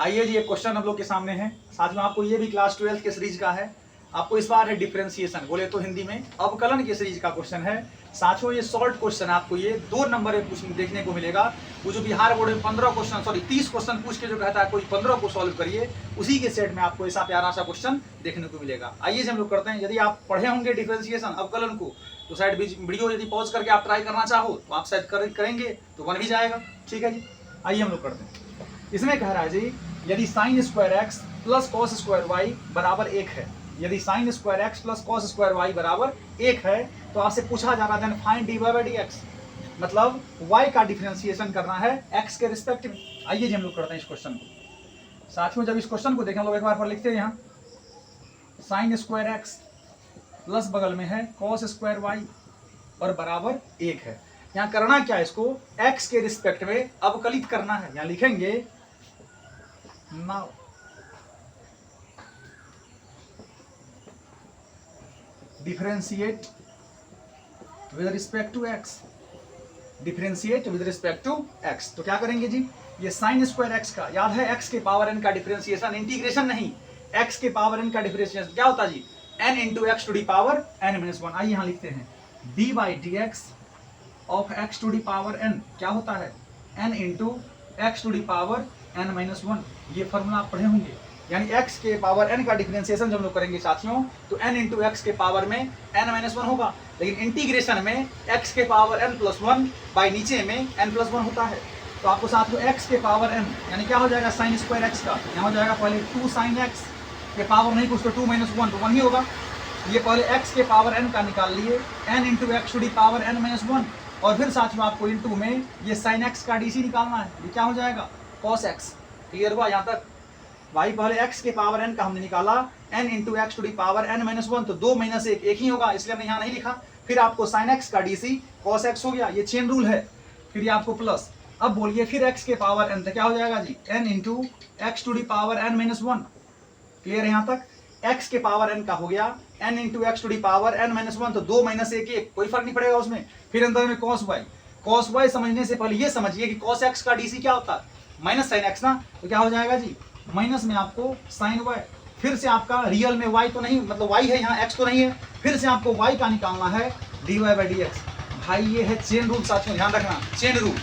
आइए जी, एक क्वेश्चन हम लोग के सामने है। साथ में आपको ये भी क्लास 12 के सीरीज का है। आपको इस बार है डिफरेंशिएशन, बोले तो हिंदी में अवकलन के सीरीज का क्वेश्चन है। साथियों ये शॉर्ट क्वेश्चन आपको ये 2 नंबर में पूछने देखने को मिलेगा। वो जो बिहार बोर्ड में 30 क्वेश्चन पूछ के जो कहता है कोई 15 को सॉल्व करिए, उसी के सेट में आपको ऐसा प्यारा सा क्वेश्चन देखने को मिलेगा। आइए हम लोग करते हैं। यदि आप पढ़े होंगे डिफरेंशिएशन अवकलन को तो शायद वीडियो यदि पॉज करके आप ट्राई करना चाहो तो आप शायद करेंगे तो बन भी जाएगा। ठीक है जी, आइए हम लोग करते हैं। इसमें कह रहा है जी, यदि sine square X plus cos square Y बराबर 1 है, यदि sine square X plus cos square Y बराबर 1 है तो आपसे पूछा जा रहा है find D Y by D X, मतलब y का डिफरेंशिएशन करना है x के रिस्पेक्ट में। आइए जी हम लोग करते हैं इस क्वेश्चन को। साथियों जब इस क्वेश्चन को देखें हम लोग एक बार पर लिखते हैं यहाँ साइन स्क्वायर एक्स प्लस बगल में है कॉस स्क्वायर वाई और बराबर 1 है। यहाँ करना क्या है, इसको x के रिस्पेक्ट में अवकलित करना है। यहाँ लिखेंगे now differentiate with respect to x, differentiate with respect to x। तो क्या करेंगे जी, ये साइन स्क्वायर x का, याद है x के पावर n का डिफरेंशिएशन, इंटीग्रेशन नहीं, x के पावर n का डिफरेंशिएशन क्या होता है जी, n into X to the power n-1। आइए यहाँ लिखते हैं D by D X of x to the power n क्या होता है, n into X to the power n-1। ये फॉर्मूला आप पढ़े होंगे। यानी x के पावर n का डिफरेंशिएशन जब हम लोग करेंगे साथियों तो n इंटू एक्स के पावर में n-1 होगा, लेकिन इंटीग्रेशन में x के पावर n+1 बाई नीचे में n+1 होता है। तो आपको साथियों x के पावर n यानी क्या हो जाएगा साइन स्क्वायर x का, यहाँ हो जाएगा पहले 2 साइन x के पावर नहीं कुछ तो 2 - 1 तो 1 ही होगा। ये पहले x के पावर n का निकाल लिए, n into X to the power n-1, और फिर साथियों आपको इंटू में ये साइन x का डीसी निकालना है। ये क्या हो जाएगा cos x। क्लियर हुआ यहाँ तक? भाई पहले x के पावर n का हमने निकाला, n into X to the power n-1, तो 2 - 1 एक ही होगा, इसलिए हमने यहाँ नहीं लिखा। फिर आपको sin x का डीसी cos x हो गया, ये चेन रूल है। फिर ये आपको प्लस, अब बोलिए फिर x के पावर n तो क्या हो जाएगा जी, n into X to the power n-1। Clear है यहाँ तक? x के पावर n का हो गया n into X to the power n-1, तो 2 - 1 कोई फर्क नहीं पड़ेगा उसमें। फिर अंदर में cos y, cos y समझने से पहले ये समझिए कि cos x का डीसी क्या होता है, माइनस साइन x ना, तो क्या हो जाएगा जी माइनस में आपको साइन y। फिर से आपका रियल में y तो नहीं, मतलब y है यहाँ, x तो नहीं है, फिर से आपको y का निकालना है D Y by D X. भाई ये है चेन रूल साथियों, ध्यान रखना। चेन रूल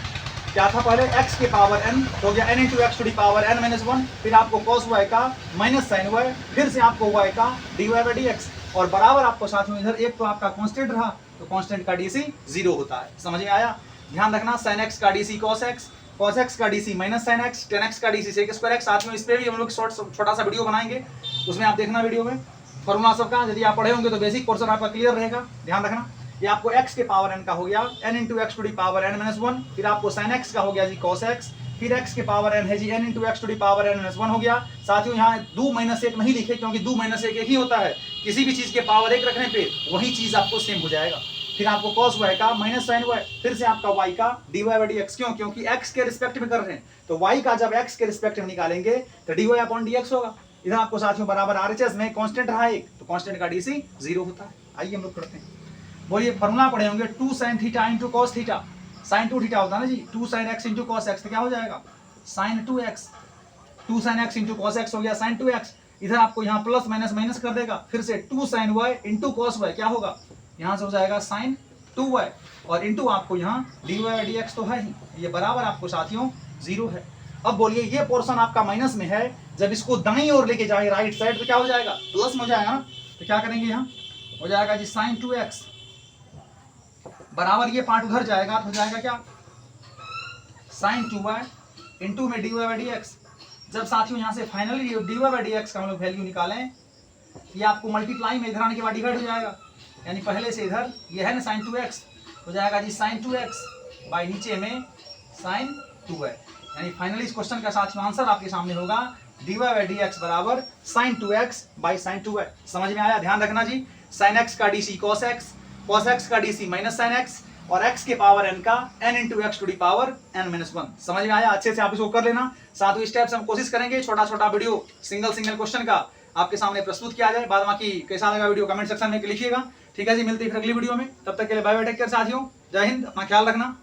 क्या था, पहले x के पावर n हो गया n into X to the power n-1, फिर आपको cos y का माइनस साइन y, फिर से आपको y का D Y by D X, और बराबर आपको साथियों इधर एक तो आपका कांस्टेंट रहा, तो कांस्टेंट का डीसी 0 होता है। समझ में आया? ध्यान रखना, साइन x का DC cos x, cos x का DC minus sine x, tan x का डीसी sec स्क्वायर x। साथ में इस पे भी हम लोग छोटा सा वीडियो बनाएंगे, उसमें आप देखना वीडियो में फॉर्मूला सबका। यदि आप पढ़े होंगे तो बेसिक पोर्शन आपका क्लियर रहेगा। ध्यान रखना, ये आपको x के पावर n का हो गया n into X to the power n-1, फिर आपको sin x का हो गया जी cos x, फिर x के पावर n है जी n into X to the power n-1 हो गया। साथियों यहाँ 2 - 1 नहीं लिखे, क्योंकि 2 - 1 एक ही होता है, किसी भी चीज के पावर 1 रखने पे वही चीज आपको सेम हो जाएगा। फिर आपको cos y का माइनस साइन y, फिर से आपका y का D Y by D X. क्यों? क्योंकि x के रिस्पेक्ट में कर रहे हैं, तो y का जब x के रिस्पेक्ट में निकालेंगे तो D Y upon D X होगा। इधर आपको साथियों बराबर RHS में कांस्टेंट रहा एक, तो कांस्टेंट का डीसी 0 होता है। आइए हम लोग करते हैं। बोलिए फॉर्मूला पढ़े होंगे 2 sin theta into cos theta, sine 2 theta होता है ना जी, 2 sin x into cos X, तो क्या हो जाएगा sine 2x, 2 sin x into cos X हो गया साइन 2x। इधर आपको यहाँ प्लस माइनस माइनस कर देगा, फिर से 2 sin y into cos y क्या होगा, यहाँ से हो जाएगा साइन 2y, और इंटू आपको यहाँ डी वाई डी एक्स तो है ही, ये बराबर आपको साथियों 0 है। अब बोलिए ये पोर्शन आपका माइनस में है, जब इसको दाईं ओर लेके जाए राइट साइड तो क्या हो जाएगा प्लस में हो जाएगा ना, तो क्या करेंगे यहाँ हो जाएगा जी साइन 2x बराबर ये पार्ट उधर जाएगा तो हो जाएगा क्या साइन 2y इंटू में D Y by D X. जब साथियों यहाँ से finally D Y by D X का हम लोग वैल्यू निकालें, ये आपको मल्टीप्लाई में इधर आने के बाद डिवाइड हो जाएगा, यानी पहले से इधर ये है ना साइन 2x हो जाएगा जी साइन 2x बाई नीचे में साइन 2y। यानी फाइनली इस क्वेश्चन का साथियों आंसर आपके सामने होगा D Y by D X बराबर sine 2x by sine 2y। समझ में आया? ध्यान रखना जी, साइन x का DC cos x, cos x का डीसी माइनस साइन x, और x के पावर n का n into X to the power n-1। समझ में आया? अच्छे से आप इसको कर लेना। साथ ही स्टेप्स हम कोशिश करेंगे छोटा छोटा वीडियो सिंगल क्वेश्चन का आपके सामने प्रस्तुत किया जाए। बाद बाकी कैसा लगा वीडियो कमेंट सेक्शन में लिखिएगा। ठीक है जी, मिलते हैं फिर अगली वीडियो में, तब तक के लिए बाय बाय, टेक केयर साथियों, जय हिंद, अपना ख्याल रखना।